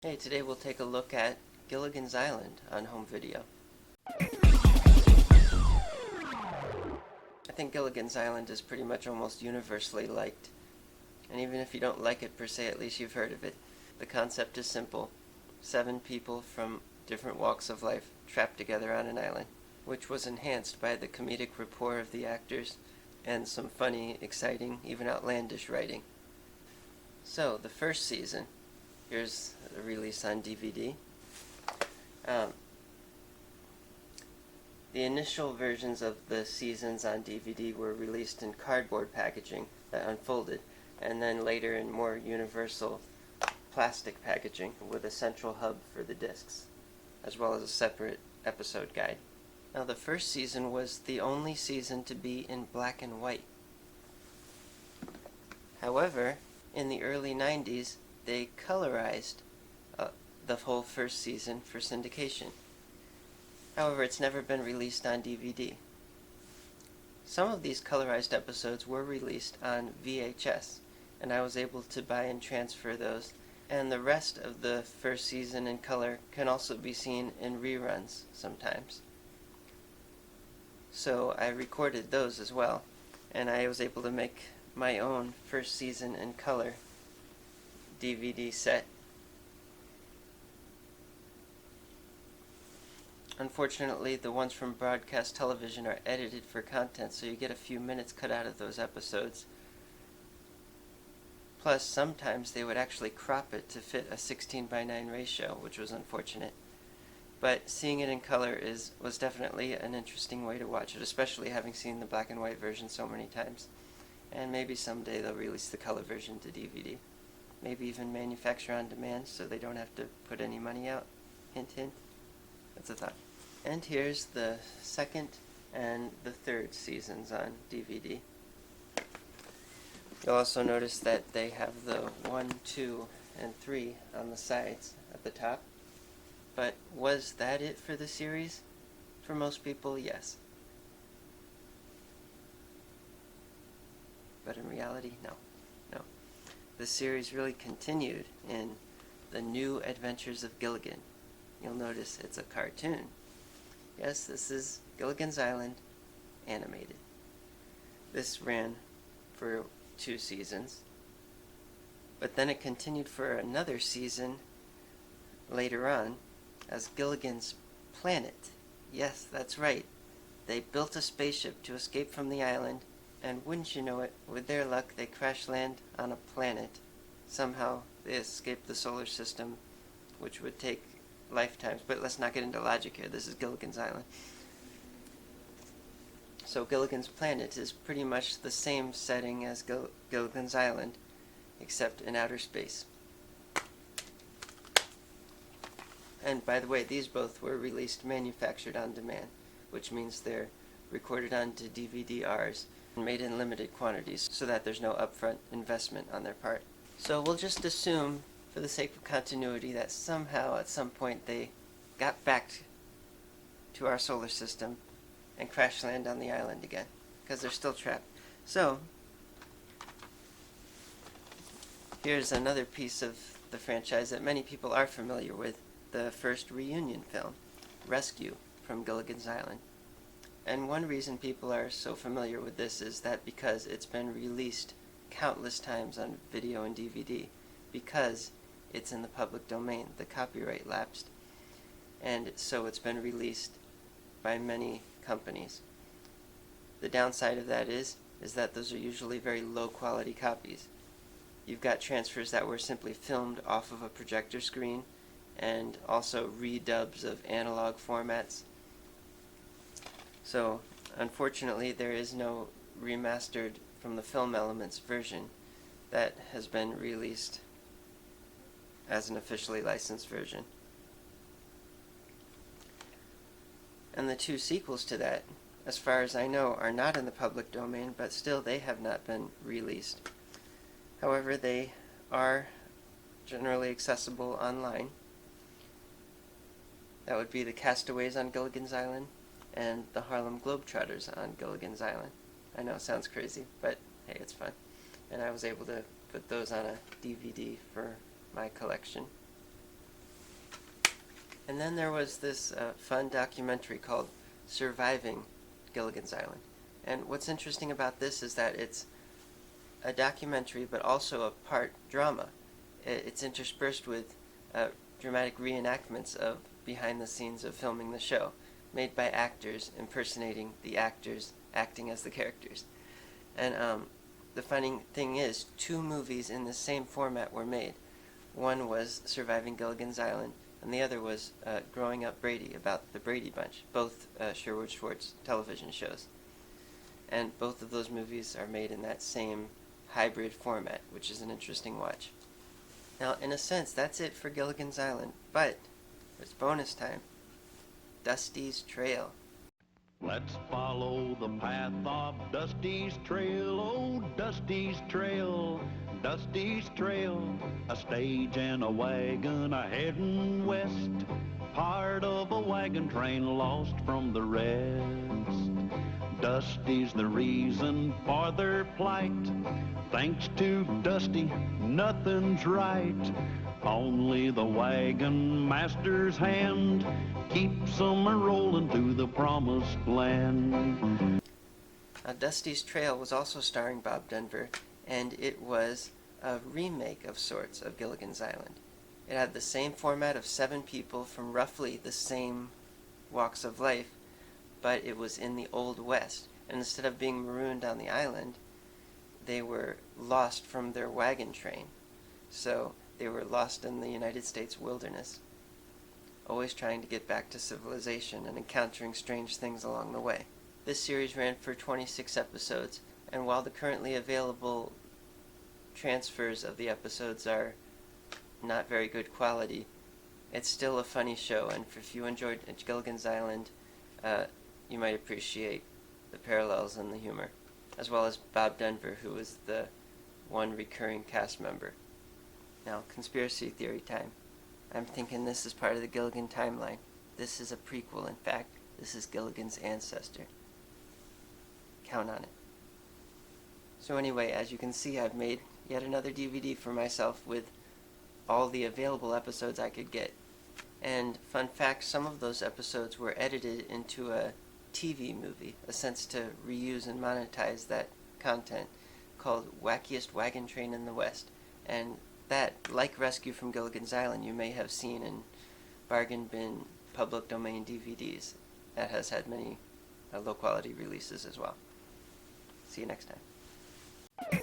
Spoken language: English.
Hey, today we'll take a look at Gilligan's Island on home video. I think Gilligan's Island is pretty much almost universally liked. And even if you don't like it per se, at least you've heard of it. The concept is simple. 7 people from different walks of life trapped together on an island, which was enhanced by the comedic rapport of the actors and some funny, exciting, even outlandish writing. So, the first season. Here's the release on DVD. The initial versions of the seasons on DVD were released in cardboard packaging that unfolded, and then later in more universal plastic packaging with a central hub for the discs, as well as a separate episode guide. Now, the first season was the only season to be in black and white. However, in the early 90s, they colorized the whole first season for syndication. However, it's never been released on DVD. Some of these colorized episodes were released on VHS, and I was able to buy and transfer those, and the rest of the first season in color can also be seen in reruns sometimes. So I recorded those as well, and I was able to make my own first season in color DVD set. Unfortunately, the ones from broadcast television are edited for content, so you get a few minutes cut out of those episodes. Plus, sometimes they would actually crop it to fit a 16:9 ratio, which was unfortunate. But seeing it in color was definitely an interesting way to watch it, especially having seen the black and white version so many times. And maybe someday they'll release the color version to DVD. Maybe even manufacture on demand so they don't have to put any money out. Hint, hint. That's a thought. And here's the second and the third seasons on DVD. You'll also notice that they have the 1, 2, and 3 on the sides at the top. But was that it for the series? For most people, yes. But in reality, no. The series really continued in The New Adventures of Gilligan. You'll notice it's a cartoon. Yes, this is Gilligan's Island animated. This ran for 2 seasons, but then it continued for another season later on as Gilligan's Planet. Yes, that's right. They built a spaceship to escape from the island, and wouldn't you know it, with their luck, they crash land on a planet. Somehow they escape the solar system, which would take lifetimes. But let's not get into logic here. This is Gilligan's Island. So Gilligan's Planet is pretty much the same setting as Gilligan's Island, except in outer space. And by the way, these both were released manufactured on demand, which means they're recorded onto DVD-Rs and made in limited quantities so that there's no upfront investment on their part. So we'll just assume, for the sake of continuity, that somehow at some point they got back to our solar system and crash land on the island again, because they're still trapped. So here's another piece of the franchise that many people are familiar with, the first reunion film, Rescue from Gilligan's Island. And one reason people are so familiar with this is that because it's been released countless times on video and DVD, because it's in the public domain, the copyright lapsed, and so it's been released by many companies. The downside of that is that those are usually very low quality copies. You've got transfers that were simply filmed off of a projector screen, and also redubs of analog formats. So, unfortunately, there is no remastered from the Film Elements version that has been released as an officially licensed version. And the 2 sequels to that, as far as I know, are not in the public domain, but still they have not been released. However, they are generally accessible online. That would be the Castaways on Gilligan's Island and the Harlem Globetrotters on Gilligan's Island. I know it sounds crazy, but hey, it's fun. And I was able to put those on a DVD for my collection. And then there was this fun documentary called Surviving Gilligan's Island. And what's interesting about this is that it's a documentary but also a part drama. It's interspersed with dramatic reenactments of behind the scenes of filming the show, made by actors impersonating the actors acting as the characters. And the funny thing is, two movies in the same format were made. One was Surviving Gilligan's Island, and the other was Growing Up Brady, about the Brady Bunch, both Sherwood Schwartz television shows. And both of those movies are made in that same hybrid format, which is an interesting watch. Now, in a sense, that's it for Gilligan's Island, but it's bonus time. Dusty's Trail. Let's follow the path of Dusty's Trail, oh, Dusty's Trail, Dusty's Trail. A stage and a wagon a heading west, part of a wagon train lost from the rest. Dusty's the reason for their plight. Thanks to Dusty, nothing's right. Only the wagon master's hand keeps them rolling to the promised land. Now, Dusty's Trail was also starring Bob Denver, and it was a remake of sorts of Gilligan's Island. It had the same format of 7 people from roughly the same walks of life, but it was in the Old West. And instead of being marooned on the island, they were lost from their wagon train. So they were lost in the United States wilderness, always trying to get back to civilization and encountering strange things along the way. This series ran for 26 episodes, and while the currently available transfers of the episodes are not very good quality, it's still a funny show, and if you enjoyed Gilligan's Island, you might appreciate the parallels and the humor, as well as Bob Denver, who was the one recurring cast member. Now, conspiracy theory time. I'm thinking this is part of the Gilligan timeline. This is a prequel, in fact. This is Gilligan's ancestor. Count on it. So anyway, as you can see, I've made yet another DVD for myself with all the available episodes I could get. And fun fact, some of those episodes were edited into a TV movie, a sense to reuse and monetize that content, called Wackiest Wagon Train in the West. And that, like Rescue from Gilligan's Island, you may have seen in bargain bin public domain DVDs. That has had many low quality releases as well. See you next time.